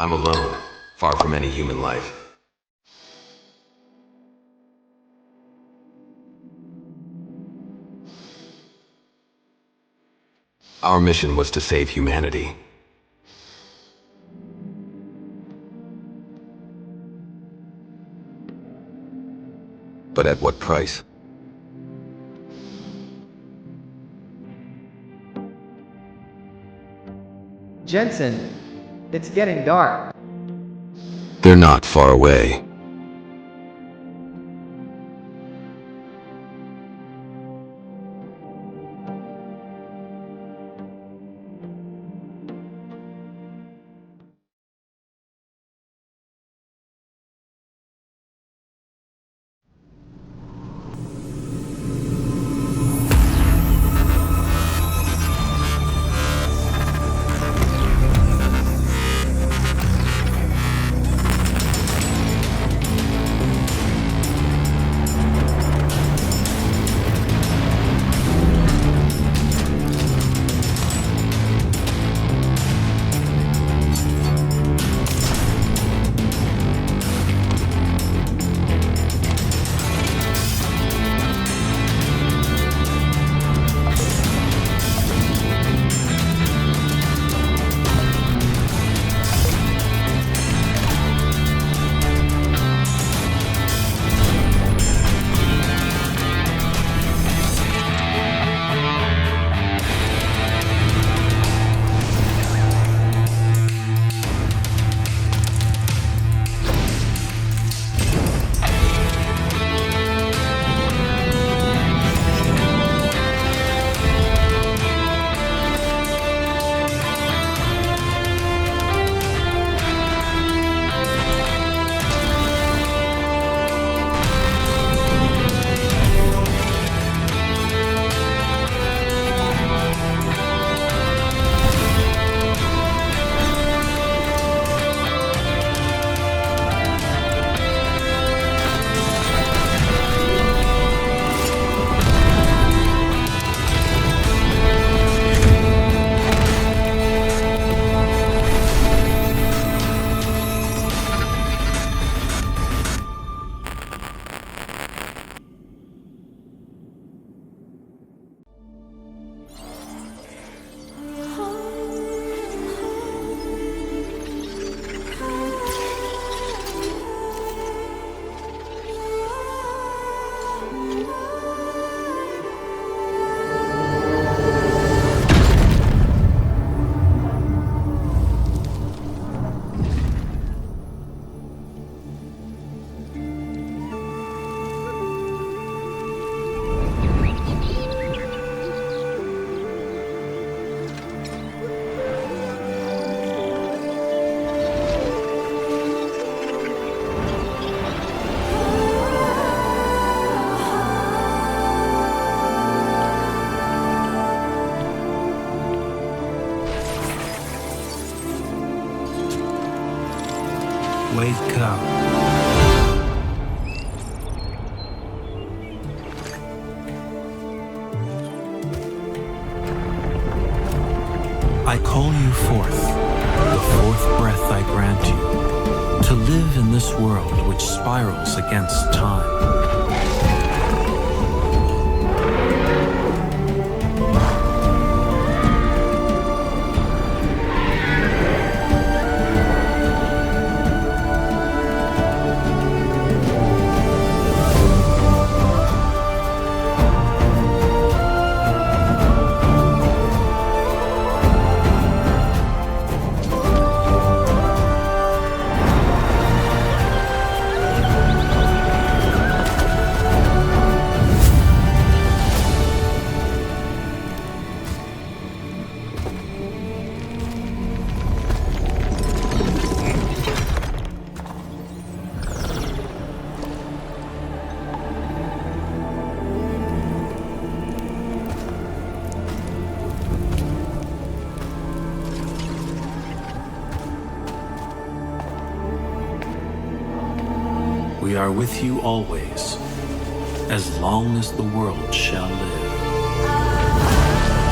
I'm alone, far from any human life. Our mission was to save humanity. But at what price? Jensen, it's getting dark. They're not far away. Wake up. I call you forth, the fourth breath I grant you, to live in this world which spirals against time. We are with you always, as long as the world shall live.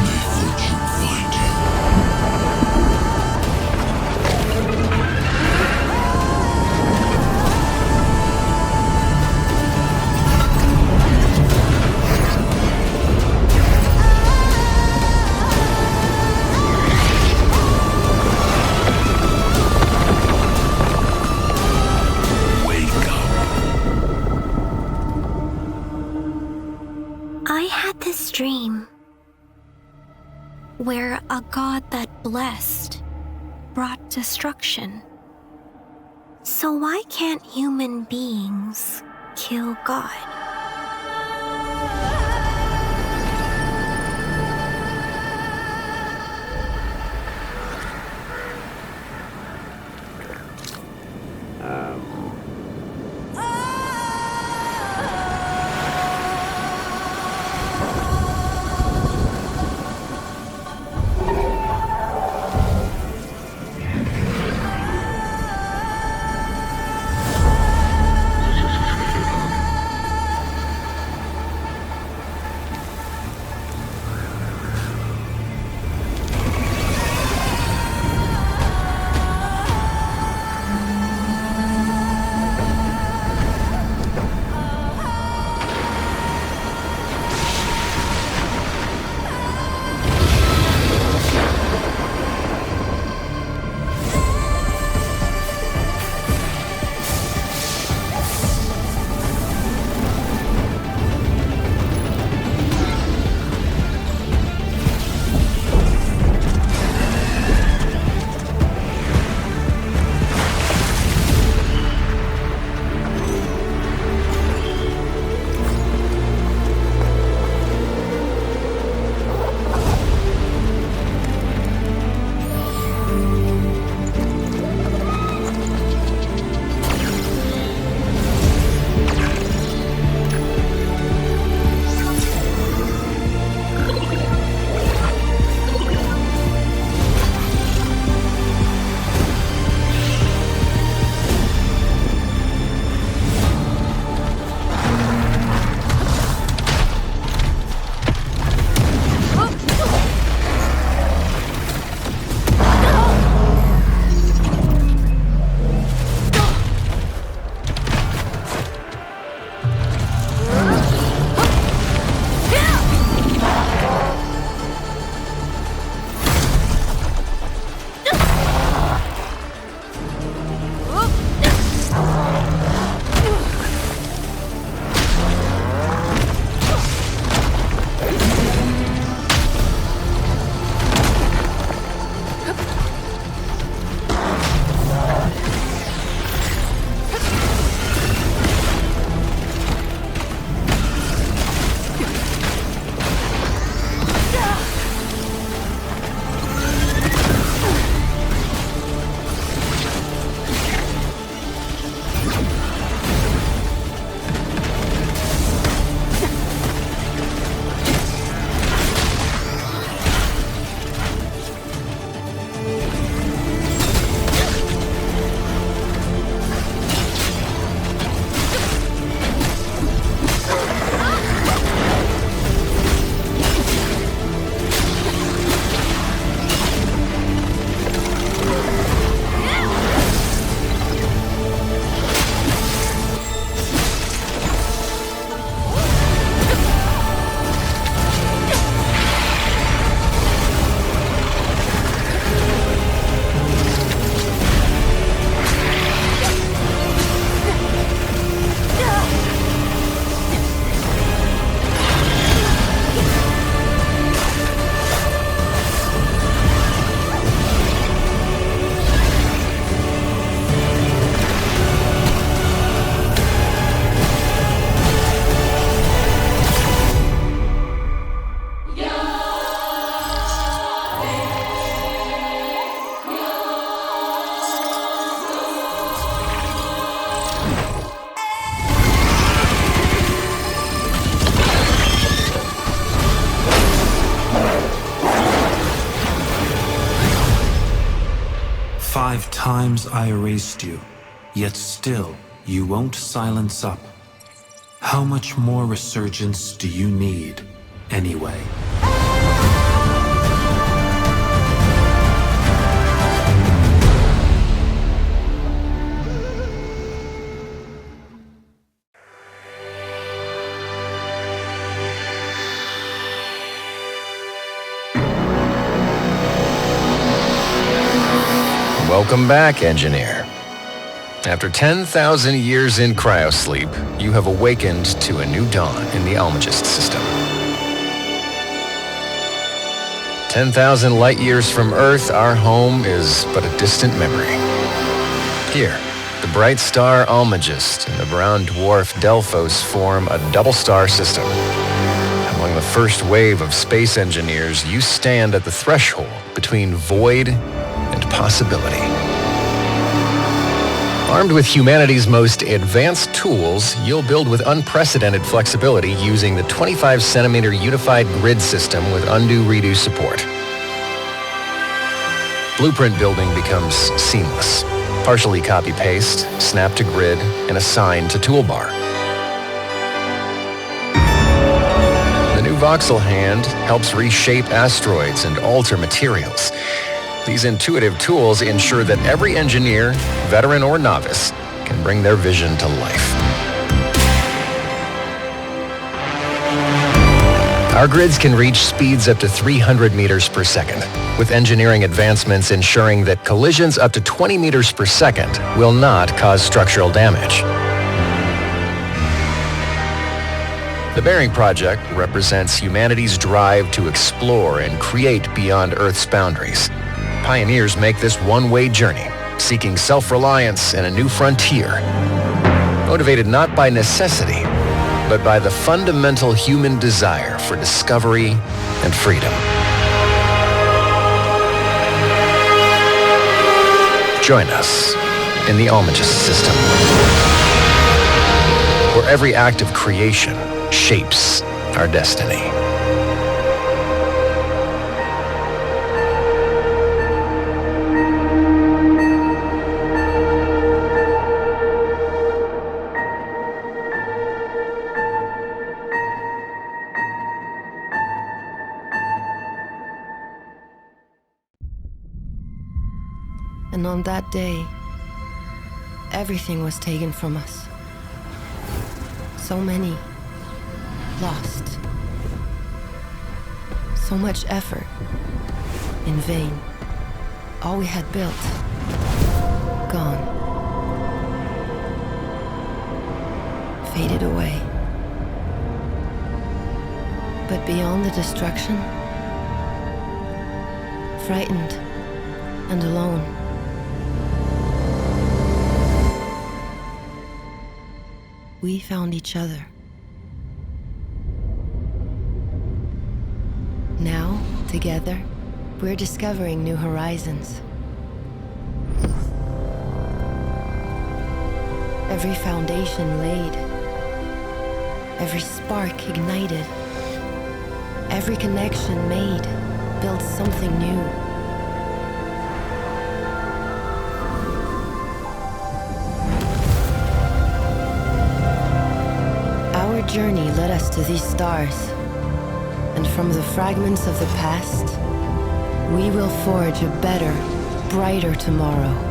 May fortune find you. where a god that blessed brought destruction. So why can't human beings kill God? times I erased you, yet still you won't silence up. How much more resurgence do you need, anyway? Welcome back, engineer. After 10,000 years in cryosleep, you have awakened to a new dawn in the Almagist system. 10,000 light years from Earth, our home is but a distant memory. Here, the bright star Almagest and the brown dwarf Delphos form a double-star system. Among the first wave of space engineers, you stand at the threshold between void and possibility. Armed with humanity's most advanced tools, you'll build with unprecedented flexibility using the 25-centimeter unified grid system with undo-redo support. Blueprint building becomes seamless. Partially copy-paste, snap to grid, and assign to toolbar. The new voxel hand helps reshape asteroids and alter materials. These intuitive tools ensure that every engineer, veteran or novice, can bring their vision to life. Our grids can reach speeds up to 300 meters per second, with engineering advancements ensuring that collisions up to 20 meters per second will not cause structural damage. The Bearing Project represents humanity's drive to explore and create beyond Earth's boundaries. Pioneers make this one-way journey, seeking self-reliance and a new frontier. Motivated not by necessity, but by the fundamental human desire for discovery and freedom. Join us in the Almagest system, where every act of creation shapes our destiny. And on that day, everything was taken from us. So many lost. So much effort in vain. All we had built, gone. Faded away. But beyond the destruction, frightened and alone, we found each other. Now, together, we're discovering new horizons. Every foundation laid, every spark ignited, every connection made builds something new. Our journey led us to these stars, and from the fragments of the past, we will forge a better, brighter tomorrow.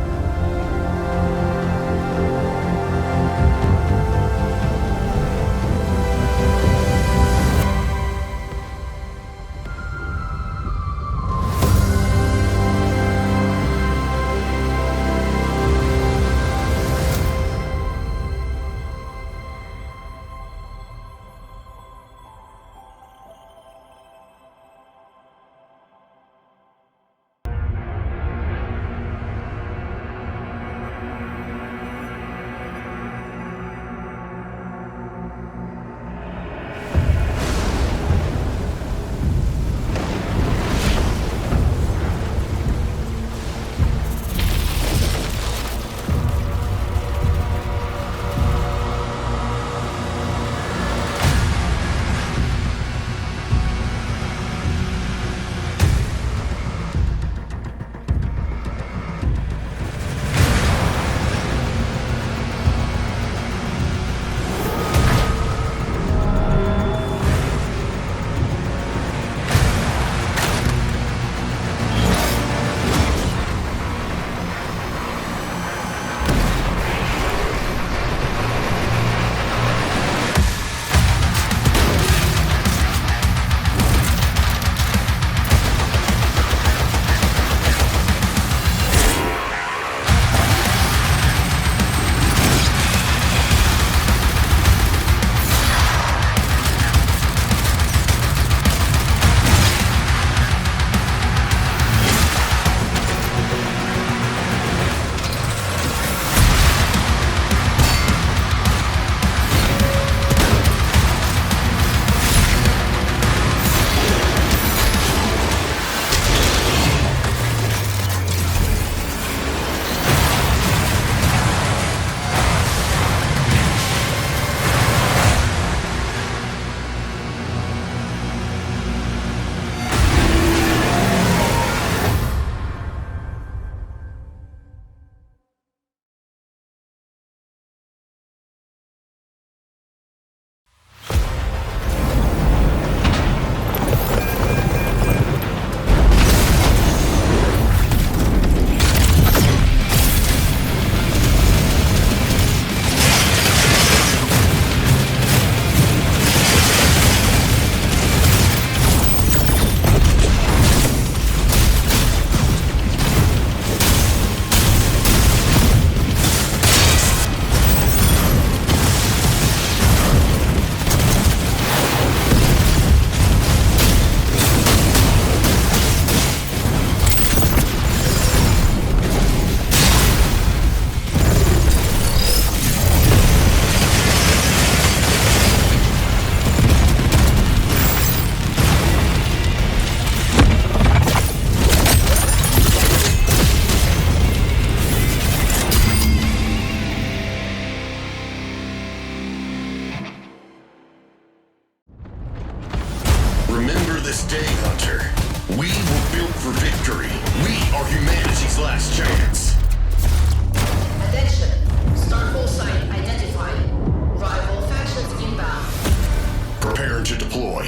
are humanity's last chance. Attention. Starfall site identified. Rival factions inbound. Preparing to deploy.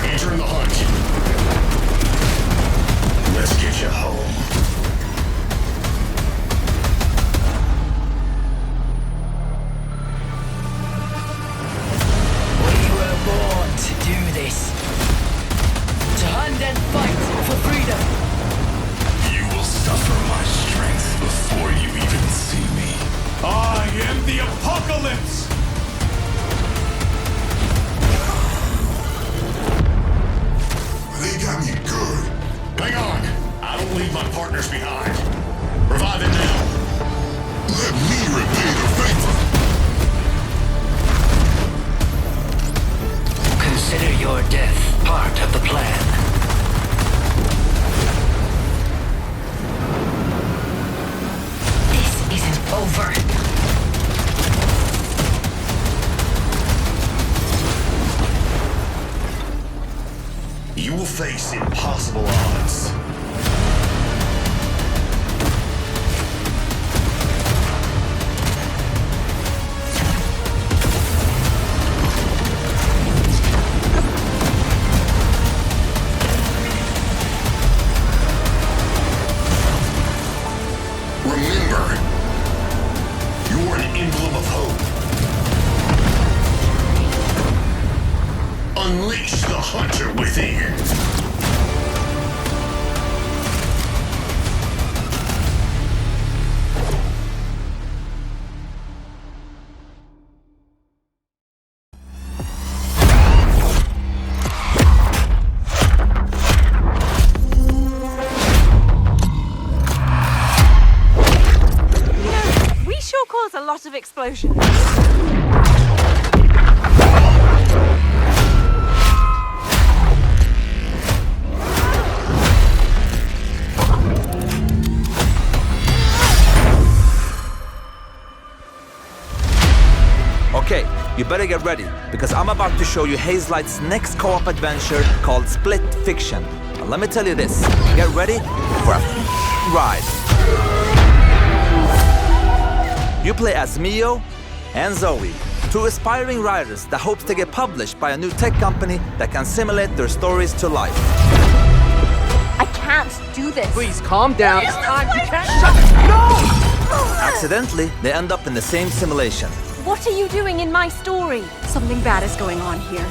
Entering the hunt. Let's get you home. We were born to do this. To hunt and fight for freedom. You will suffer my strength before you even see me. I am the apocalypse! They got me good. Hang on! I don't leave my partners behind. Revive it now. Let me repay the favor. Consider your death part of the plan. This isn't over. You will face impossible odds. Remember, you're an emblem of hope. Unleash the hunter within. We sure cause a lot of explosions. Okay, you better get ready, because I'm about to show you Hazelight's next co-op adventure called Split Fiction. Now, let me tell you this, get ready for a ride. You play as Mio and Zoe, two aspiring writers that hopes to get published by a new tech company that can simulate their stories to life. I can't do this. Please calm down. It's time. You can't shut it. No! Accidentally, they end up in the same simulation. What are you doing in my story? Something bad is going on here.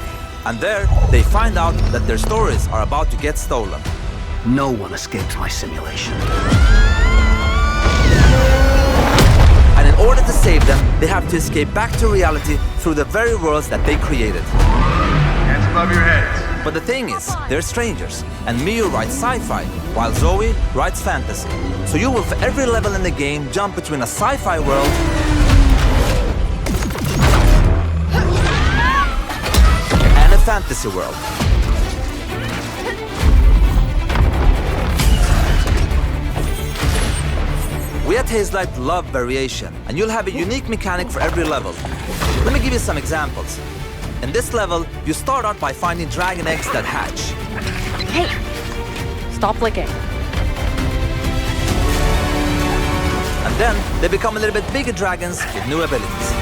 And there, they find out that their stories are about to get stolen. No one escapes my simulation. And in order to save them, they have to escape back to reality through the very worlds that they created. Hands above your heads. But the thing is, they're strangers, and Miyu writes sci-fi, while Zoe writes fantasy. So you will, for every level in the game, jump between a sci-fi world and a fantasy world. We at Hazelight love variation, and you'll have a unique mechanic for every level. Let me give you some examples. In this level, you start out by finding dragon eggs that hatch. Hey, stop licking. And then, they become a little bit bigger dragons with new abilities.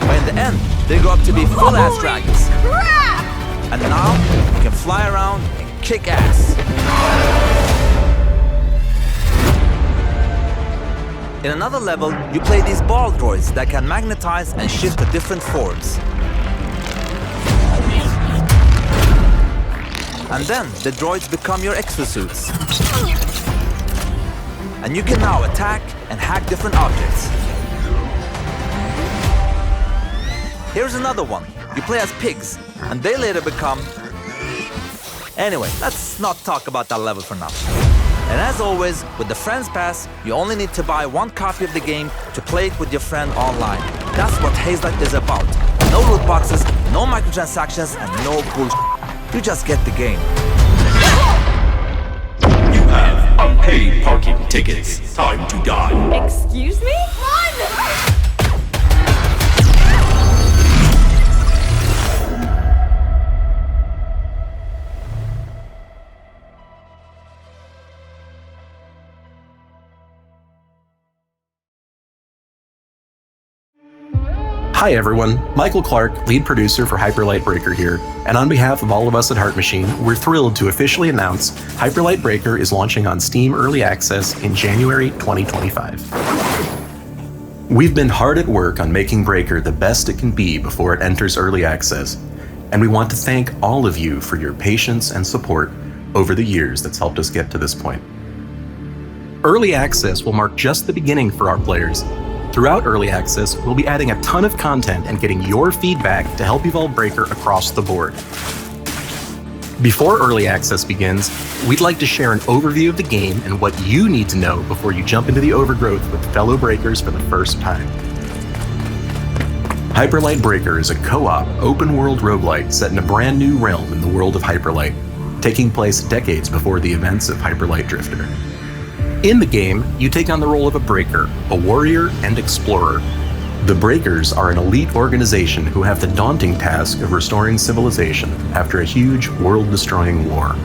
But in the end, they grow up to be full-ass dragons. And now, you can fly around and kick ass. In another level, you play these ball droids that can magnetize and shift to different forms. And then, the droids become your exosuits. And you can now attack and hack different objects. Here's another one. You play as pigs, and they later become... Anyway, let's not talk about that level for now. And as always, with the Friends Pass, you only need to buy one copy of the game to play it with your friend online. That's what Hazelight is about. No loot boxes, no microtransactions, and no bullshit. You just get the game. You have unpaid parking tickets. Time to die. Excuse me? Run! Hi everyone, Michael Clark, lead producer for Hyperlight Breaker here, and on behalf of all of us at Heart Machine, we're thrilled to officially announce Hyperlight Breaker is launching on Steam Early Access in January 2025. We've been hard at work on making Breaker the best it can be before it enters Early Access, and we want to thank all of you for your patience and support over the years that's helped us get to this point. Early Access will mark just the beginning for our players. Throughout Early Access, we'll be adding a ton of content and getting your feedback to help evolve Breaker across the board. Before Early Access begins, we'd like to share an overview of the game and what you need to know before you jump into the overgrowth with fellow Breakers for the first time. Hyperlight Breaker is a co-op, open-world roguelite set in a brand new realm in the world of Hyperlight, taking place decades before the events of Hyperlight Drifter. In the game, you take on the role of a Breaker, a warrior, and explorer. The Breakers are an elite organization who have the daunting task of restoring civilization after a huge, world-destroying war.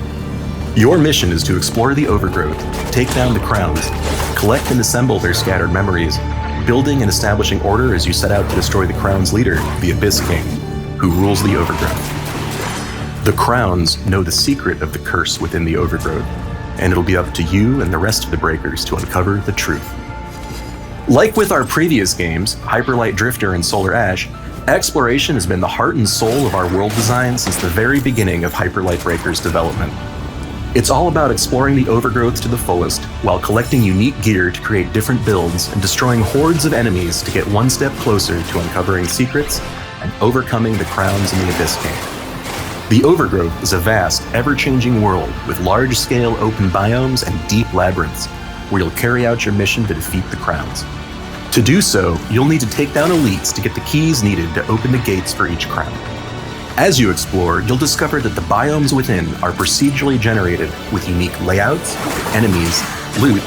Your mission is to explore the overgrowth, take down the crowns, collect and assemble their scattered memories, building and establishing order as you set out to destroy the Crown's leader, the Abyss King, who rules the overgrowth. The Crowns know the secret of the curse within the overgrowth, and it'll be up to you and the rest of the Breakers to uncover the truth. Like with our previous games, Hyperlight Drifter and Solar Ash, exploration has been the heart and soul of our world design since the very beginning of Hyperlight Breaker's development. It's all about exploring the overgrowth to the fullest, while collecting unique gear to create different builds and destroying hordes of enemies to get one step closer to uncovering secrets and overcoming the Crowns and the Abyss King. The Overgrowth is a vast, ever-changing world with large-scale open biomes and deep labyrinths, where you'll carry out your mission to defeat the Crowns. To do so, you'll need to take down elites to get the keys needed to open the gates for each crown. As you explore, you'll discover that the biomes within are procedurally generated with unique layouts, enemies, loot,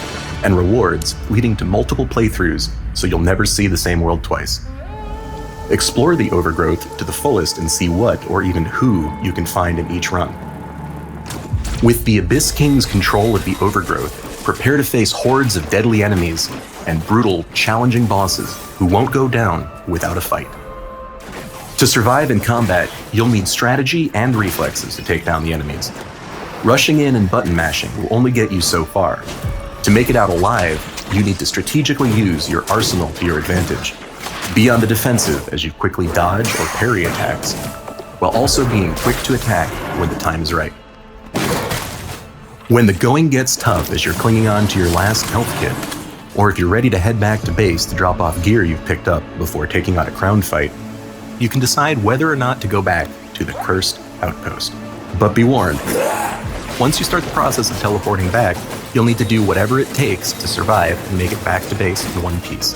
and rewards, leading to multiple playthroughs, so you'll never see the same world twice. Explore the overgrowth to the fullest and see what, or even who, you can find in each run. With the Abyss King's control of the overgrowth, prepare to face hordes of deadly enemies and brutal, challenging bosses who won't go down without a fight. To survive in combat, you'll need strategy and reflexes to take down the enemies. Rushing in and button mashing will only get you so far. To make it out alive, you need to strategically use your arsenal to your advantage. Be on the defensive as you quickly dodge or parry attacks, while also being quick to attack when the time is right. When the going gets tough as you're clinging on to your last health kit, or if you're ready to head back to base to drop off gear you've picked up before taking on a crown fight, you can decide whether or not to go back to the cursed outpost. But be warned, once you start the process of teleporting back, you'll need to do whatever it takes to survive and make it back to base in one piece.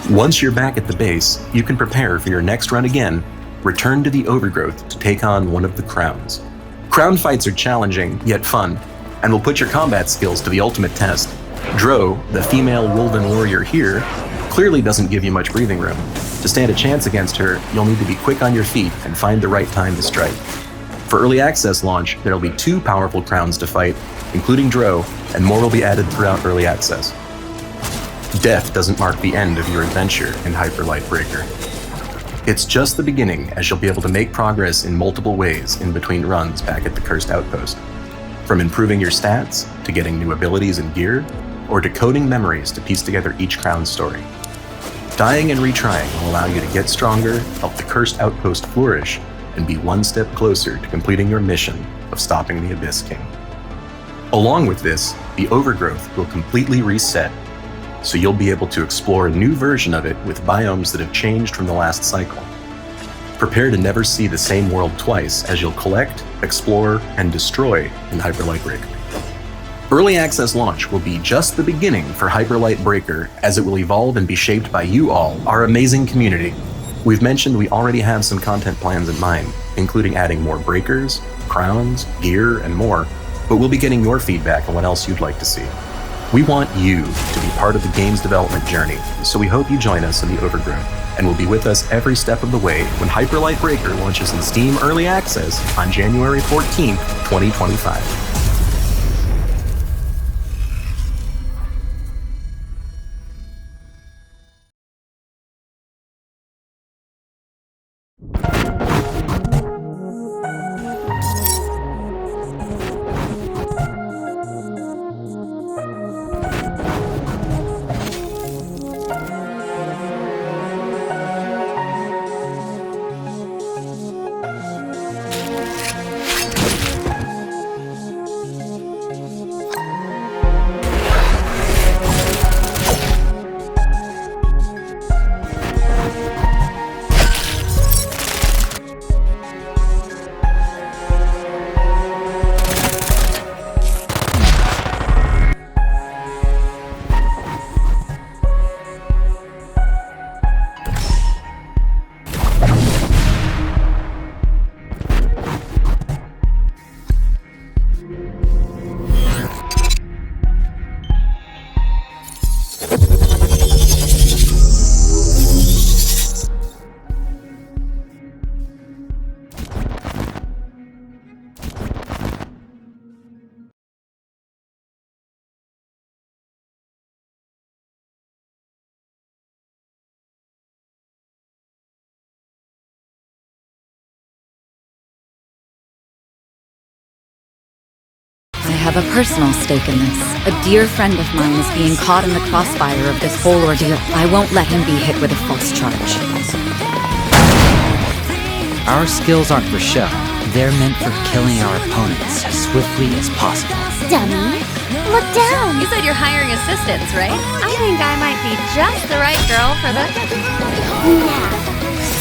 Once you're back at the base, you can prepare for your next run again, return to the overgrowth to take on one of the crowns. Crown fights are challenging, yet fun, and will put your combat skills to the ultimate test. Dro, the female Wolven warrior here, clearly doesn't give you much breathing room. To stand a chance against her, you'll need to be quick on your feet and find the right time to strike. For Early Access launch, there'll be 2 powerful crowns to fight, including Dro, and more will be added throughout Early Access. Death doesn't mark the end of your adventure in Hyperlight Breaker. It's just the beginning, as you'll be able to make progress in multiple ways in between runs back at the Cursed Outpost. From improving your stats, to getting new abilities and gear, or decoding memories to piece together each crown's story. Dying and retrying will allow you to get stronger, help the Cursed Outpost flourish, and be one step closer to completing your mission of stopping the Abyss King. Along with this, the Overgrowth will completely reset, so you'll be able to explore a new version of it with biomes that have changed from the last cycle. Prepare to never see the same world twice as you'll collect, explore, and destroy in Hyperlight Breaker. Early Access launch will be just the beginning for Hyperlight Breaker, as it will evolve and be shaped by you all, our amazing community. We've mentioned we already have some content plans in mind, including adding more breakers, crowns, gear, and more, but we'll be getting your feedback on what else you'd like to see. We want you to be part of the game's development journey, so we hope you join us in the Overgrowth, and will be with us every step of the way when Hyperlight Breaker launches in Steam Early Access on January 14th, 2025. have a personal stake in this. A dear friend of mine is being caught in the crossfire of this whole ordeal. I won't let him be hit with a false charge. Our skills aren't for show. They're meant for killing our opponents as swiftly as possible. Dummy, look down. You said you're hiring assistants, right? I think I might be just the right girl for the...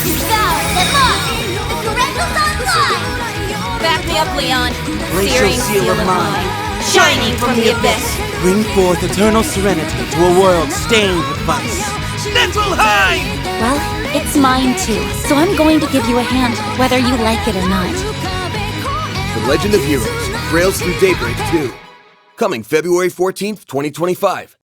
Devour them all! The Correctal's online! Back me up, Leon. Glacial seal of mine, shining from the abyss. bring forth eternal serenity to a world stained with vice. Niflheim! Well, it's mine too, so I'm going to give you a hand, whether you like it or not. The Legend of Heroes, Trails Through Daybreak 2. Coming February 14th, 2025.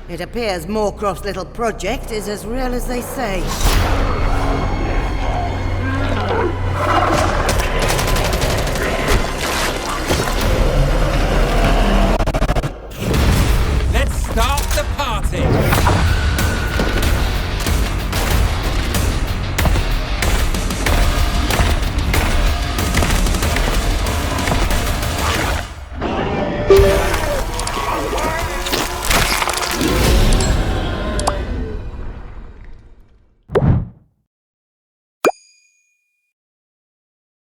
It appears Moorcroft's little project is as real as they say.